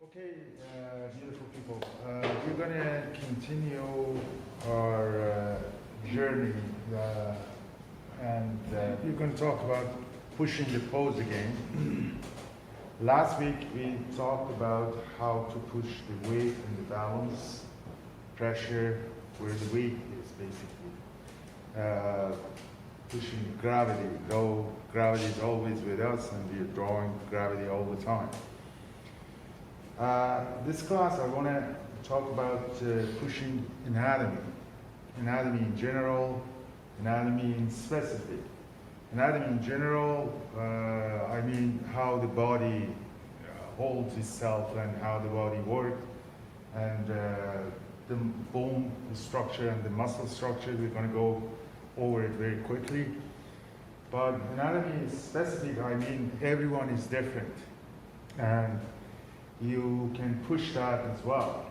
Okay, beautiful people. We're going to continue our journey and we're going to talk about pushing the pose again. Last week we talked about how to push the weight and the balance, pressure, where the weight is basically. Pushing gravity, though gravity is always with us and we're drawing gravity all the time. This class I want to talk about pushing anatomy. Anatomy in general, anatomy in specific. Anatomy in general, I mean how the body holds itself and how the body works, and the bone structure and the muscle structure. We're going to go over it very quickly. But anatomy is specific, I mean everyone is different. And you can push that as well.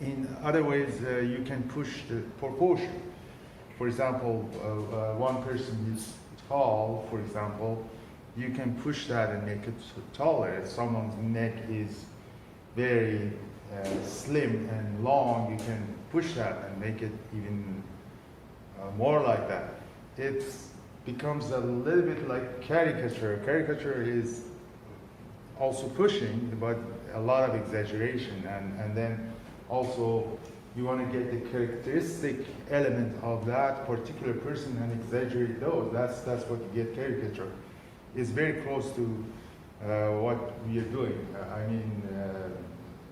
In other ways, you can push the proportion. For example, one person is tall, for example, you can push that and make it taller. If someone's neck is very slim and long, you can push that and make it even more like that. It becomes a little bit like caricature. Caricature is also pushing, but a lot of exaggeration, and then also you want to get the characteristic element of that particular person and exaggerate those. That's what you get caricature. It's very close to what we are doing.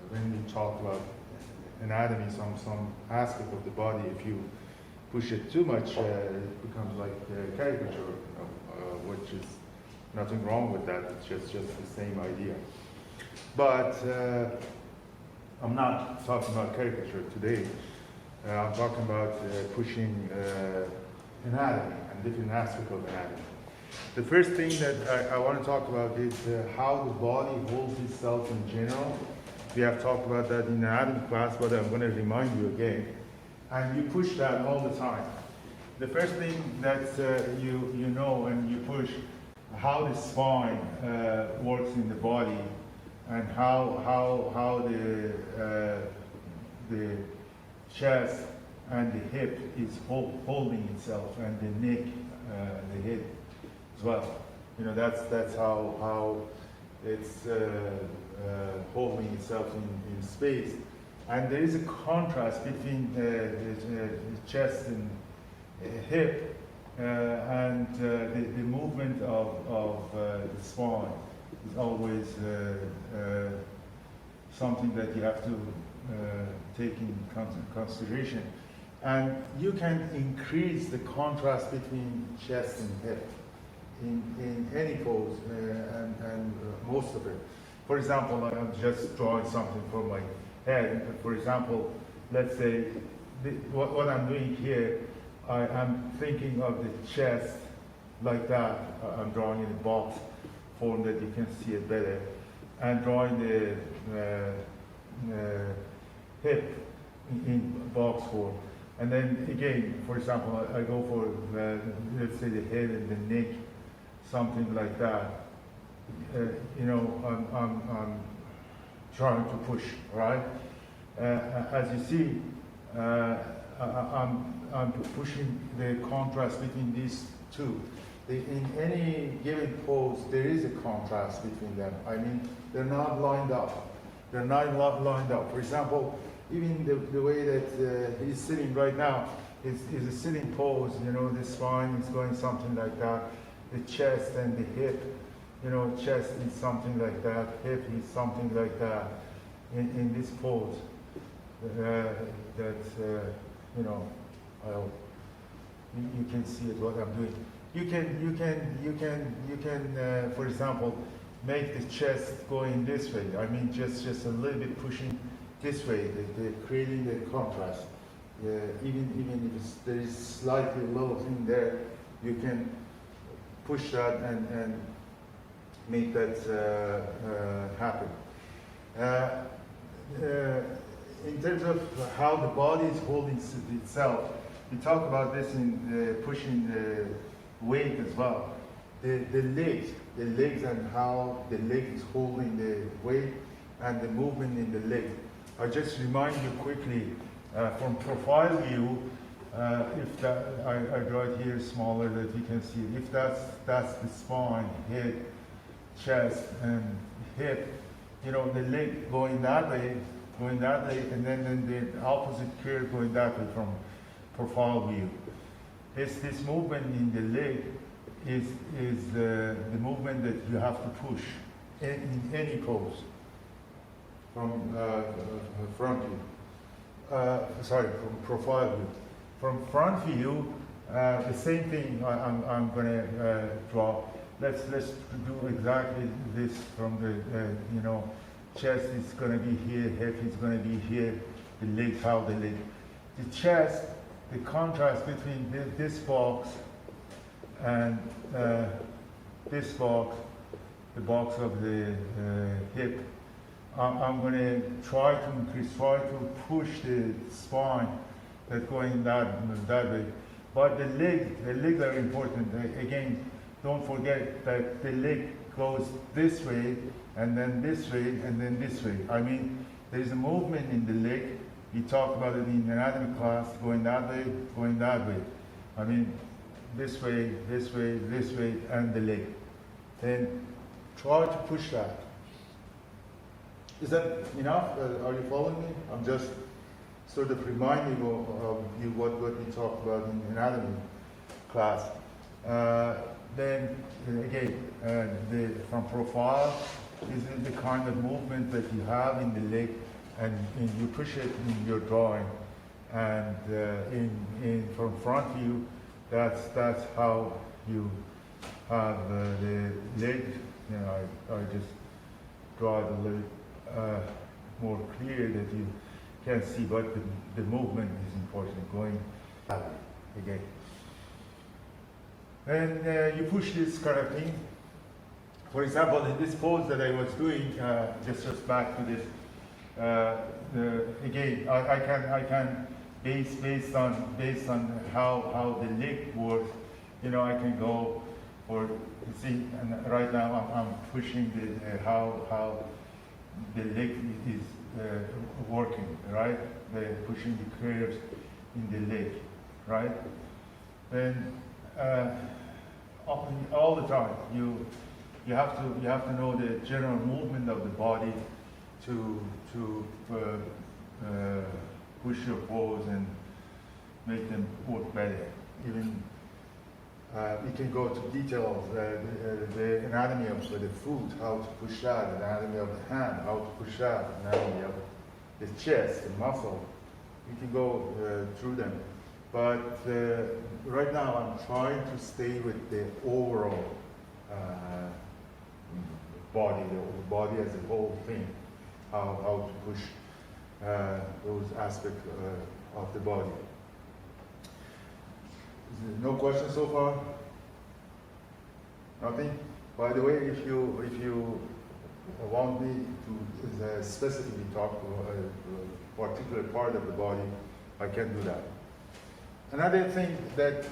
When we talk about anatomy, some aspect of the body, if you push it too much, it becomes like caricature, which is nothing wrong with that. It's just the same idea. But I'm not talking about caricature today. I'm talking about pushing anatomy and different aspects of anatomy. The first thing that I want to talk about is how the body holds itself in general. We have talked about that in the anatomy class, but I'm going to remind you again. And you push that all the time. The first thing that you know when you push, how the spine works in the body, and how the chest and the hip is holding itself, and the neck, the head as well. You know, that's how it's holding itself in space. And there is a contrast between the chest and hip and the movement of the spine is always something that you have to take in consideration. And you can increase the contrast between chest and hip in any pose, and most of it. For example, I'm just drawing something for my head. For example, let's say what I'm doing here, I'm thinking of the chest like that. I'm drawing in a box form that you can see it better, and drawing the hip in box form. And then again, for example, I go for let's say the head and the neck, something like that. I'm trying to push, right? As you see, I'm pushing the contrast between these two. In any given pose, there is a contrast between them. I mean, they're not lined up. They're not lined up. For example, even the way that he's sitting right now is a sitting pose. You know, the spine is going something like that. The chest and the hip, you know, chest is something like that. Hip is something like that. In this pose, you can see it what I'm doing. You can, for example, make the chest going this way. I mean, just a little bit pushing this way, creating the contrast. Even if there is slightly little thing there, you can push that and make that happen. In terms of how the body is holding itself, we talk about this in pushing the weight as well. The legs and how the leg is holding the weight and the movement in the leg. I just remind you quickly from profile view. If that, I draw it here smaller that you can see. If that's the spine, head, chest, and hip, you know, the leg going that way, and then the opposite curve going that way from profile view. This movement in the leg is the movement that you have to push in any pose from front view. Sorry, from profile view. From front view, the same thing I'm going to draw. Let's do exactly this from the you know, chest is going to be here, hip is going to be here, the leg, how the leg. The chest, the contrast between this box and this box, the box of the hip. I'm going to try to increase, try to push the spine that's going that way. But the legs are important. Again, don't forget that the leg goes this way, and then this way, and then this way. I mean, there's a movement in the leg. We talked about it in anatomy class, going that way, going that way. I mean, this way, this way, this way, and the leg. Then try to push that. Is that enough? Are you following me? I'm just sort of reminding of you what we talked about in anatomy class. Then again, from profile, this is the kind of movement that you have in the leg, and you push it in your drawing. And from front view, that's how you have the leg. You know, I just draw the leg more clear that you can see, but the movement is important, going up again. And you push this kind of thing. For example, in this pose that I was doing, just back to this, again, I can based on how the leg works, you know, I can go for, you see, and right now I'm pushing the how the leg is working, right? Pushing the curves in the leg, right? And all the time, you have to know the general movement of the body to push your pose and make them work better. Even we can go to details, the anatomy of the foot, how to push that, anatomy of the hand, how to push that, anatomy of the chest, the muscle. We can go through them. But right now I'm trying to stay with the overall body, the body as a whole thing, how to push those aspects of the body. No questions so far? Nothing? By the way, if you want me to specifically talk to a particular part of the body, I can do that. Another thing that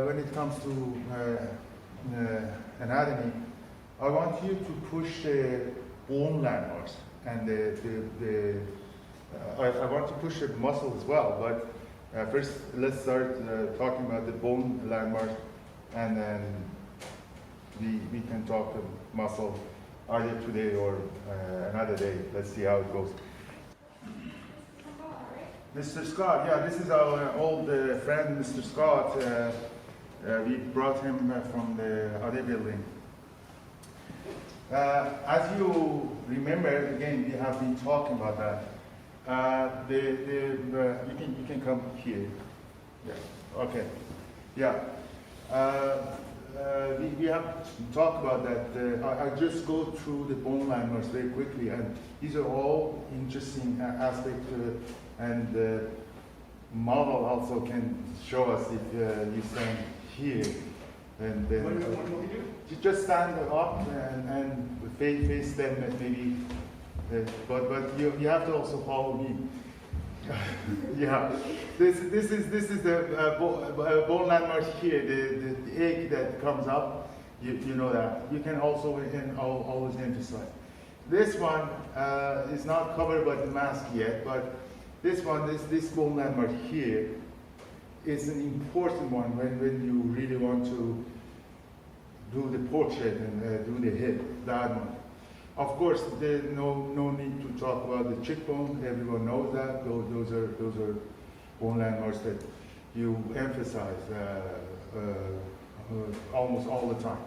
when it comes to anatomy, I want you to push the bone landmarks, and I want to push the muscle as well, but first, let's start talking about the bone landmark, and then we can talk the muscle either today or another day. Let's see how it goes. Mr. Scott, yeah, this is our old friend, Mr. Scott. We brought him from the other building. As you remember, again, we have been talking about that. You can come here. Yeah. Okay. Yeah. We have talked about that. I just go through the bone landmarks very quickly, and these are all interesting aspects. And the model also can show us if you stand here. And then what do you do? You just stand up and face them, maybe. But you have to also follow me. Yeah, this is the bone landmark here, the egg that comes up. You know that. You can also always emphasize. This one is not covered by the mask yet, but this one, this bone landmark here, is an important one when you really want to do the portrait and do the hip, that one. Of course, there's no need to talk about the cheekbone. Everyone knows that. Those are bone landmarks that you emphasize almost all the time.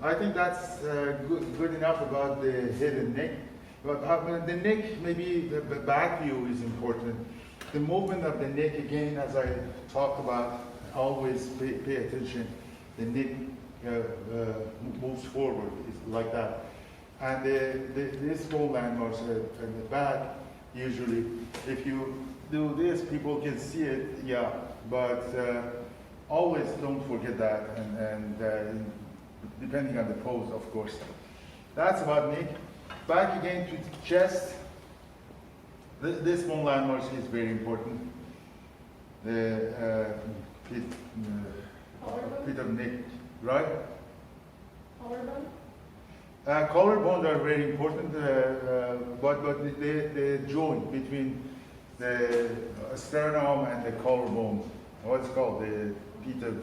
I think that's good enough about the head and neck. But the neck, maybe the back view is important. The movement of the neck, again, as I talk about, always pay attention. The neck moves forward, it's like that. And this bone landmarks at the back, usually, if you do this, people can see it, yeah, but always don't forget that, and depending on the pose, of course. That's about neck. Back again to the chest. This bone landmark is very important. The pit of neck, right? Collarbones are very important, but the joint between the sternum and the collarbone, what's called the pit of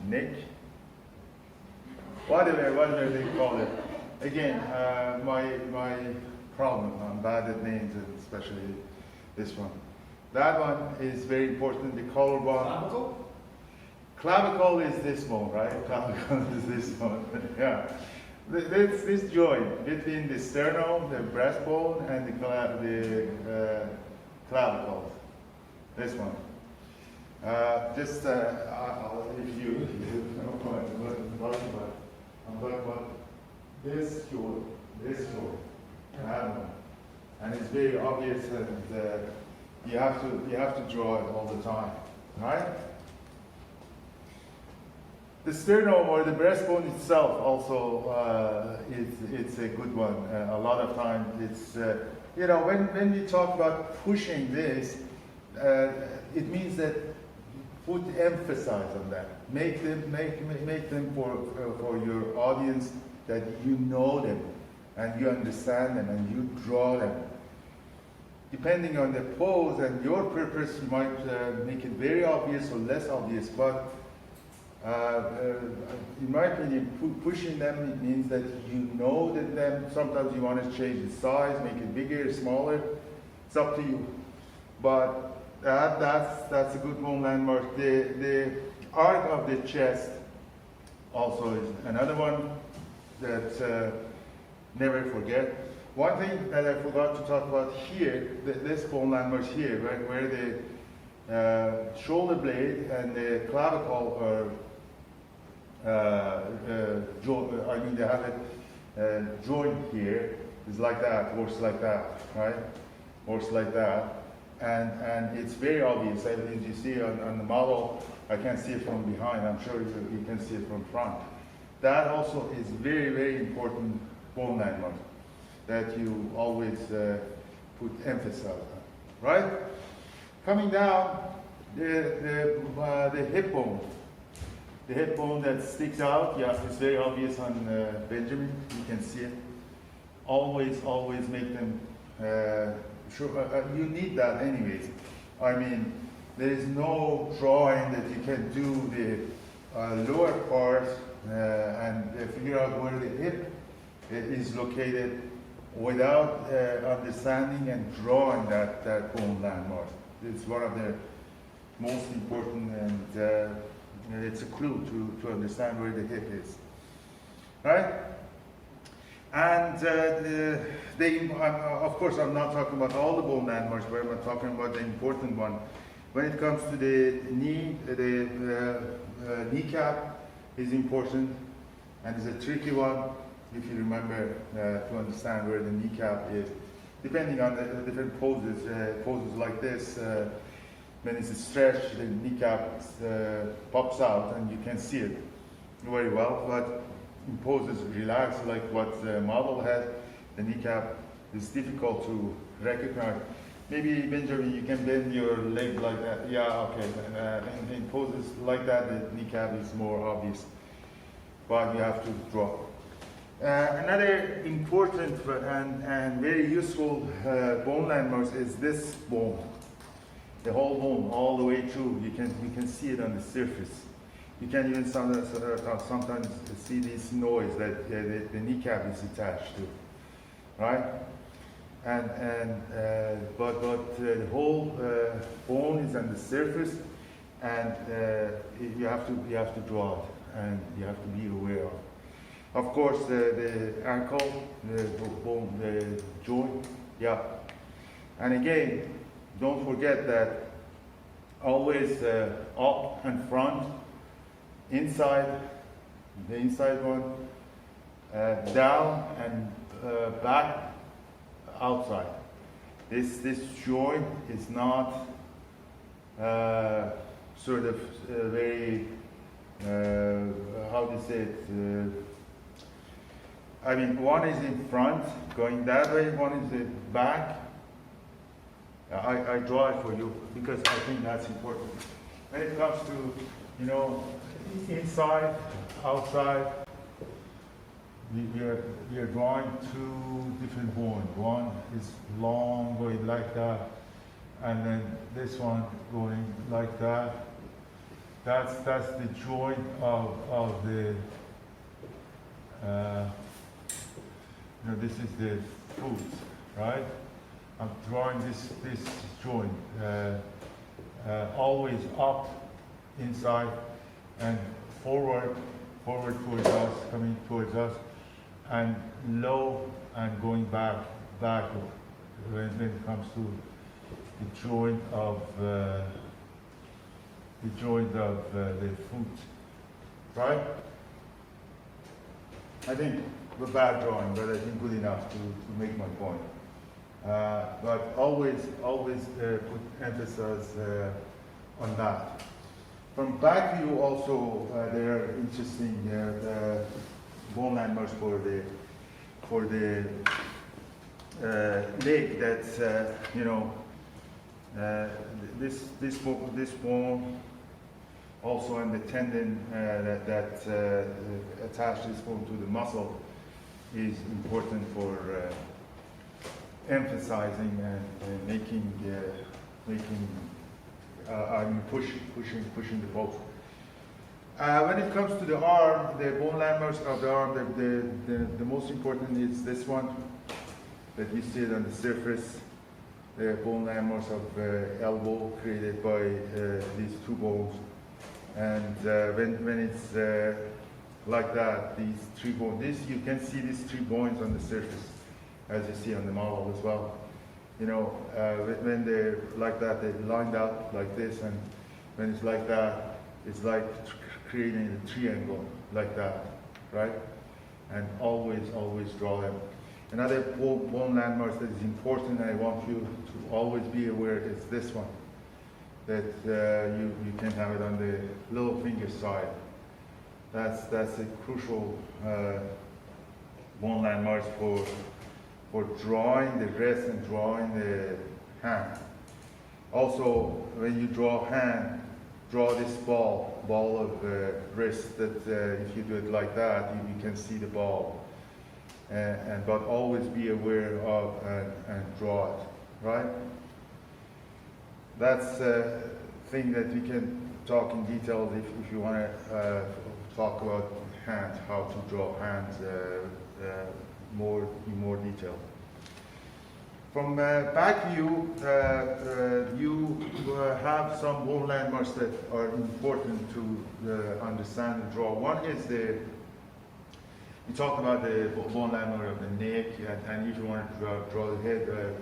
neck, whatever they call it. Again, my problem, I'm bad at names, especially this one. That one is very important, the collarbone. Clavicle? Clavicle is this bone, right? Clavicle is this bone, yeah. This joint between the sternum, the breastbone, and the clavicle. This one. Just if you don't know what I'm talking about this joint, that one, and it's very obvious, and you have to draw it all the time, right? The sternum or the breastbone itself also it's a good one. A lot of times it's when we talk about pushing this, it means that put emphasis on that. Make them for your audience that you know them and you understand them and you draw them. Depending on the pose and your purpose, you might make it very obvious or less obvious, but in my opinion, pushing them, it means that you know that them. Sometimes you want to change the size, make it bigger, smaller. It's up to you. But that's a good bone landmark. The arc of the chest also is another one that never forget. One thing that I forgot to talk about here, this bone landmark here, right, where the shoulder blade and the clavicle are they have a joint here, is like that, works like that, right? Works like that. And it's very obvious. As you see on the model, I can't see it from behind. I'm sure you can see it from front. That also is very, very important bone landmark that you always put emphasis on, right? Coming down, the hip bone. The hip bone that sticks out, yeah, it's very obvious on Benjamin. You can see it. Always make them sure. You need that anyways. I mean, there is no drawing that you can do the lower part and figure out where the hip is located without understanding and drawing that bone landmark. It's one of the most important, and it's a clue to understand where the hip is, right? And of course, I'm not talking about all the bone landmarks, but I'm talking about the important one. When it comes to the knee, the kneecap is important, and it's a tricky one if you remember to understand where the kneecap is. Depending on the different poses, poses like this, when it's stretched, the kneecap pops out and you can see it very well. But in poses relaxed, like what the model had, the kneecap is difficult to recognize. Maybe Benjamin, you can bend your leg like that. Yeah, okay. In poses like that, the kneecap is more obvious, but you have to draw. Another important and very useful bone landmarks is this bone. The whole bone, all the way through. You can see it on the surface. You can even sometimes see this noise that the kneecap is attached to, right? But the whole bone is on the surface, and you have to draw it, and you have to be aware of. Of course, the ankle, the bone, the joint, yeah. And again, don't forget that always up and front, inside, the inside one, down and back, outside. This joint is not sort of very, how do you say it? I mean, one is in front, going that way, one is in back. I draw it for you because I think that's important. When it comes to, you know, inside, outside, we are drawing two different bones. One is long, going like that, and then this one going like that. That's the joint of the. You know, this is the foot, right? I'm drawing this joint always up, inside, and forward towards us, coming towards us, and low and going backward. When it comes to the joint of the foot, right? I think a bad drawing, but I think good enough to make my point. But always put emphasis on that. From back view also, there are interesting bone landmarks for the leg. That's you know, this bone also, and the tendon that attached this bone to the muscle is important for emphasizing and making pushing the boat. When it comes to the arm, the bone landmarks of the arm, the most important is this one that you see it on the surface. The bone landmarks of elbow created by these two bones, and when it's like that, these three bones. You can see these three bones on the surface, as you see on the model as well. You know, when they're like that, they're lined up like this, and when it's like that, it's like creating a triangle like that, right? And always draw them. Another bone landmark that is important, I want you to always be aware, is this one. That you can have it on the little finger side. That's a crucial bone landmark for drawing the wrist and drawing the hand. Also, when you draw hand, draw this ball of wrist. That if you do it like that, you can see the ball. But always be aware of and draw it, right? That's a thing that we can talk in detail if you want to talk about hand, how to draw hands in more detail. From back view, you have some bone landmarks that are important to understand and draw. One is we talked about the bone landmark of the neck, and if you want to draw the head,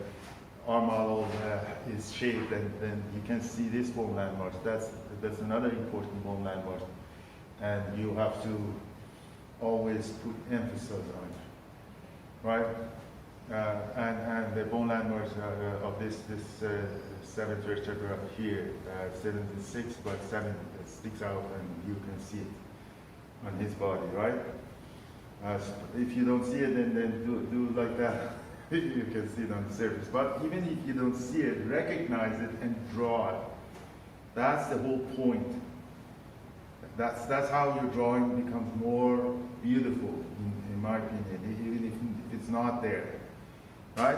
our model is shaped, and then you can see this bone landmark. That's another important bone landmark, and you have to always put emphasis on it, right? And the bone landmarks of this seventh vertebra here, 76, but 7 sticks out, and you can see it on his body, right? If you don't see it, then do like that. You can see it on the surface. But even if you don't see it, recognize it and draw it. That's the whole point. That's how your drawing becomes more beautiful, in my opinion. it's not there, right?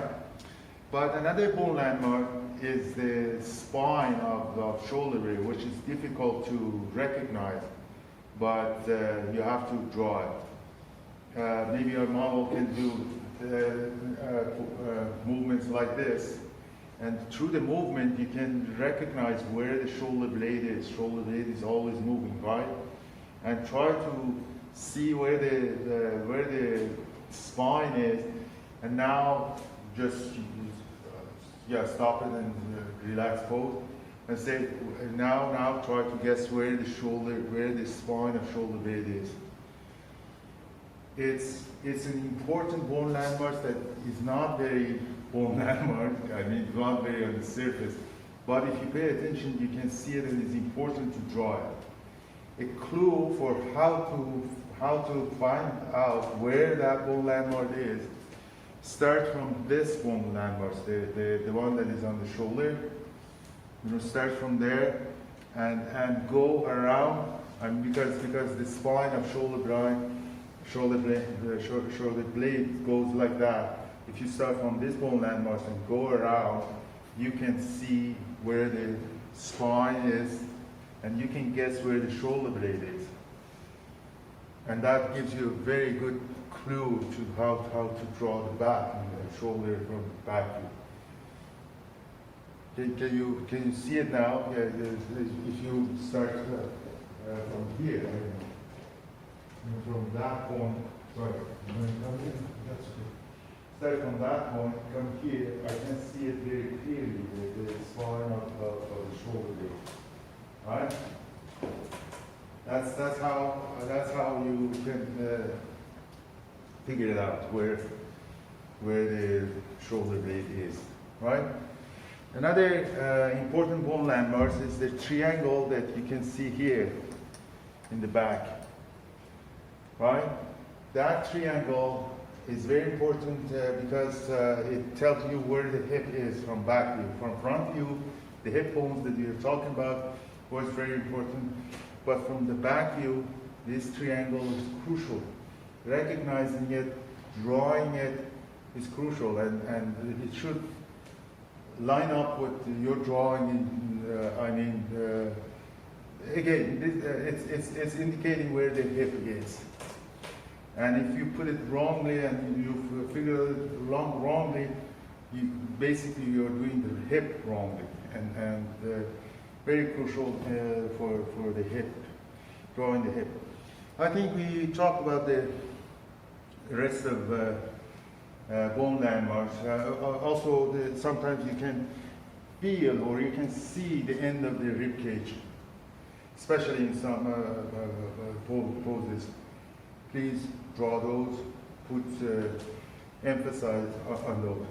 But another bone landmark is the spine of the shoulder blade, which is difficult to recognize, but you have to draw it. Maybe our model can do movements like this, and through the movement you can recognize where the shoulder blade is. Shoulder blade is always moving, right? And try to see where the spine is, and now just stop it and relax both, and say now try to guess where the spine of shoulder blade is. It's an important bone landmark that is not very bone landmark. I mean, it's not very on the surface, but if you pay attention, you can see it, and it's important to draw it. A clue for how to find out where that bone landmark is. Start from this bone landmark, the one that is on the shoulder. Start from there and go around, and because the spine of shoulder blade goes like that. If you start from this bone landmark and go around, you can see where the spine is, and you can guess where the shoulder blade is. And that gives you a very good clue to how to draw the back and the shoulder from the back view. Can you see it now? Yeah, if you start from here, from that point, sorry, start from that point, come here, I can see it very clearly, the spine of the shoulder blade. Right? That's how you can figure it out where the shoulder blade is, right? Another important bone landmark is the triangle that you can see here in the back, right? That triangle is very important because it tells you where the hip is from back view. From front view, the hip bones that you're talking about was very important, but from the back view, this triangle is crucial. Recognizing it, drawing it is crucial, and it should line up with your drawing. Again, it's indicating where the hip is. And if you put it wrongly and you figure it wrongly, you're doing the hip wrongly, and very crucial for the hip, drawing the hip. I think we talked about the rest of bone landmarks. Also, sometimes you can feel or you can see the end of the rib cage, especially in some poses. Please draw those, put emphasis on those.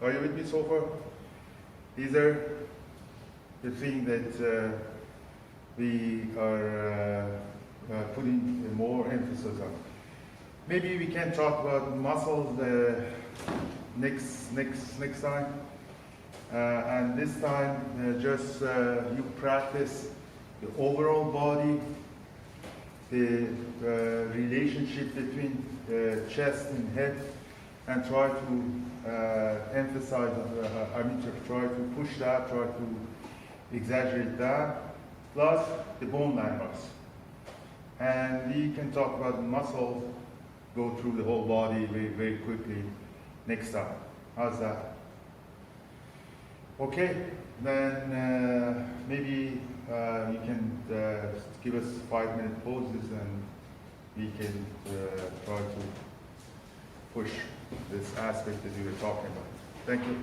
Are you with me so far? These are the things that we are putting more emphasis on. Maybe we can talk about muscles next time. And this time, just you practice the overall body, the relationship between chest and head, and try to emphasize, try to push that, try to exaggerate that, plus the bone landmarks. And we can talk about the muscles, go through the whole body very, very quickly next time. How's that? Okay, then maybe you can give us 5-minute pauses and we can try to push this aspect that we were talking about. Thank you.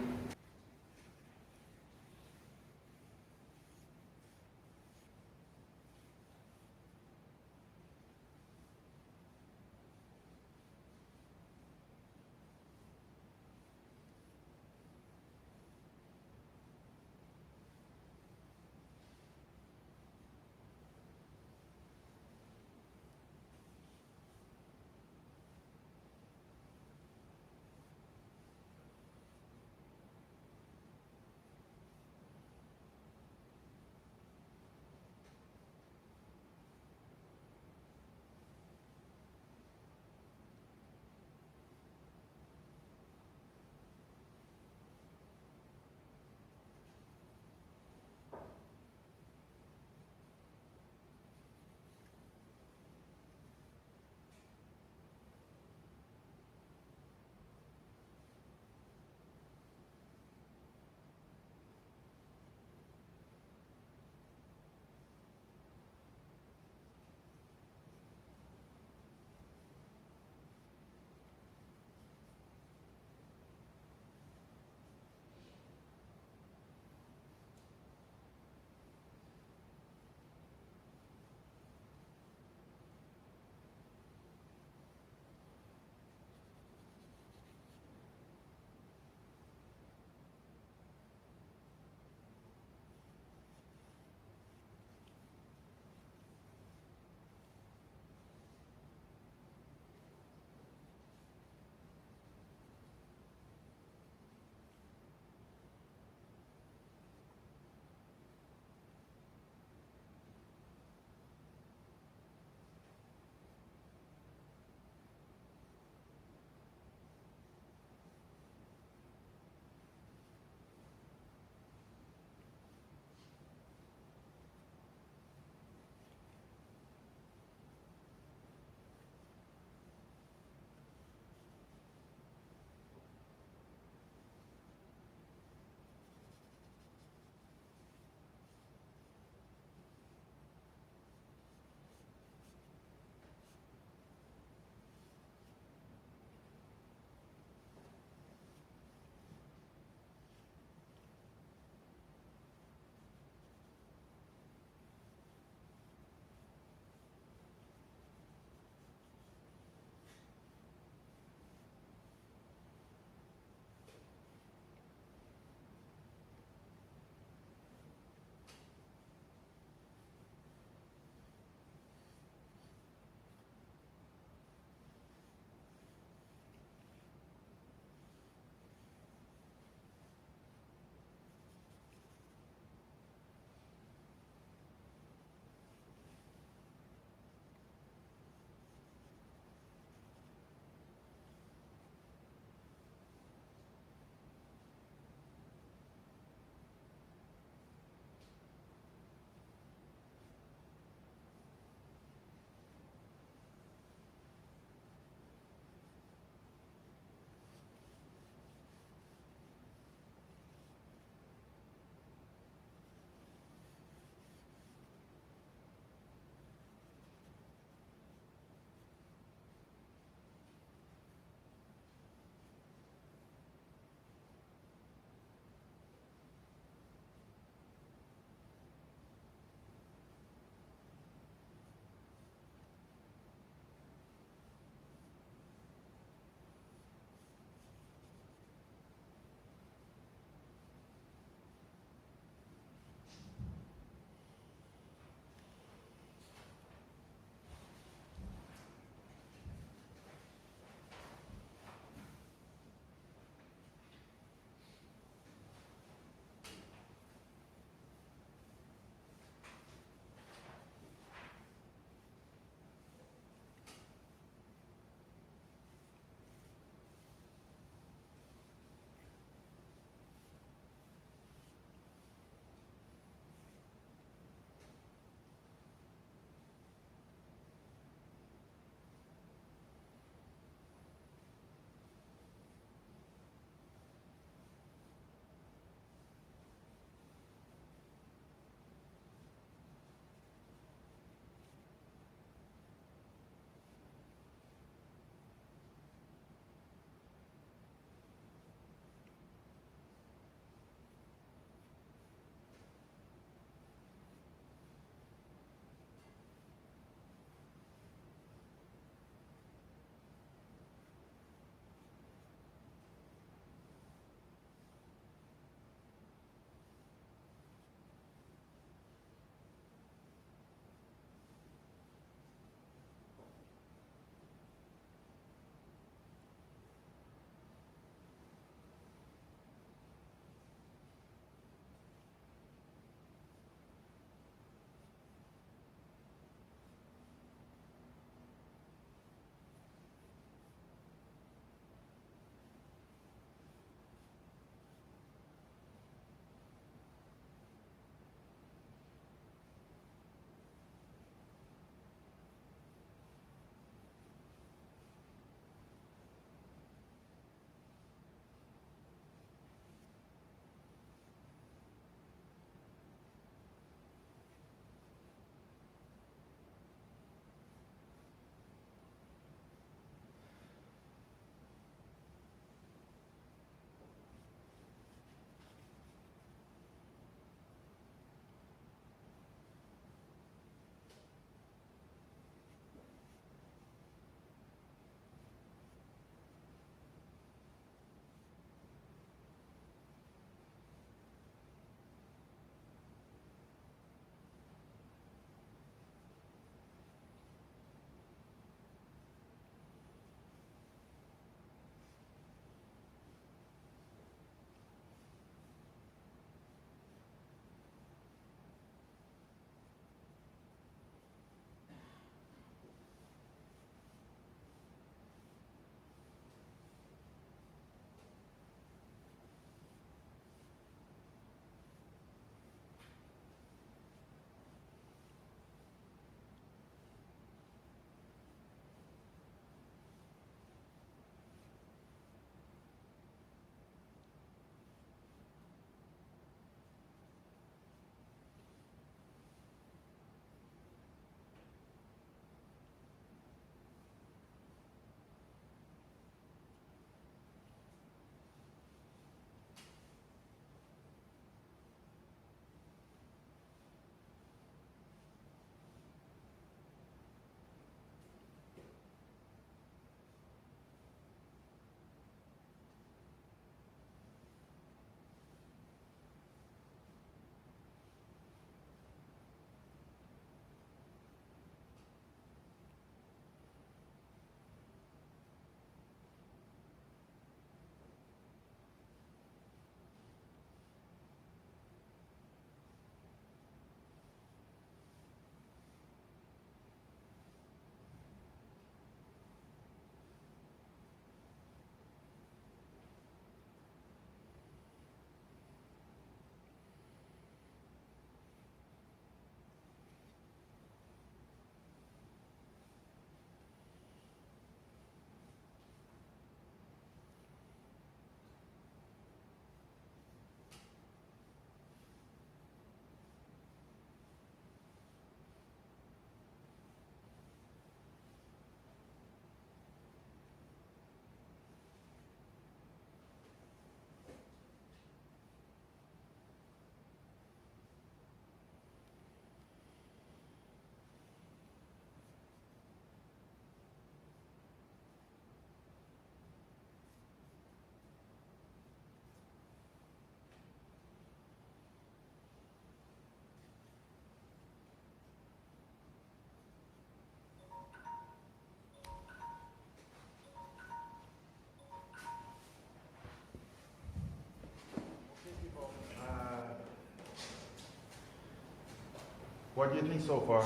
What do you think so far?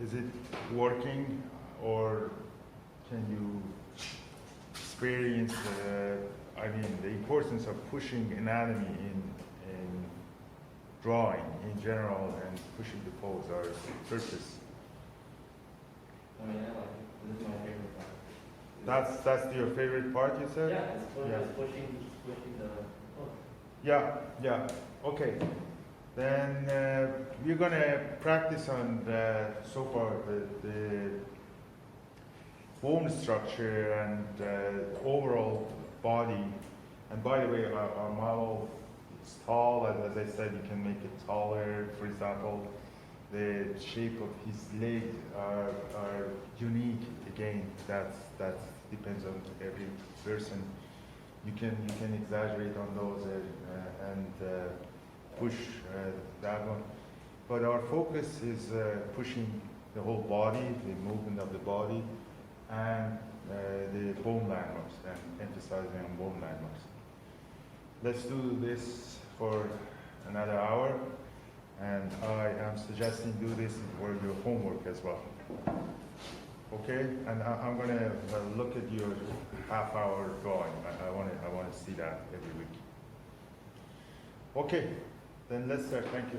Is it working, or can you experience the importance of pushing anatomy in drawing in general and pushing the pose or surface? I mean, I like it. This is my favorite part. That's your favorite part, you said? Yeah, it's Yeah. pushing the pose. Yeah. Okay. Then we're gonna practice on so far the bone structure and overall body. And by the way, our model is tall. As I said, you can make it taller. For example, the shape of his legs are unique. Again, that depends on every person. You can exaggerate on those and push that one. But our focus is pushing the whole body, the movement of the body, and the bone landmarks, and emphasizing on bone landmarks. Let's do this for another hour, and I am suggesting do this for your homework as well. Okay, and I'm gonna look at your half-hour drawing. I want to see that every week. Okay, then let's start. Thank you.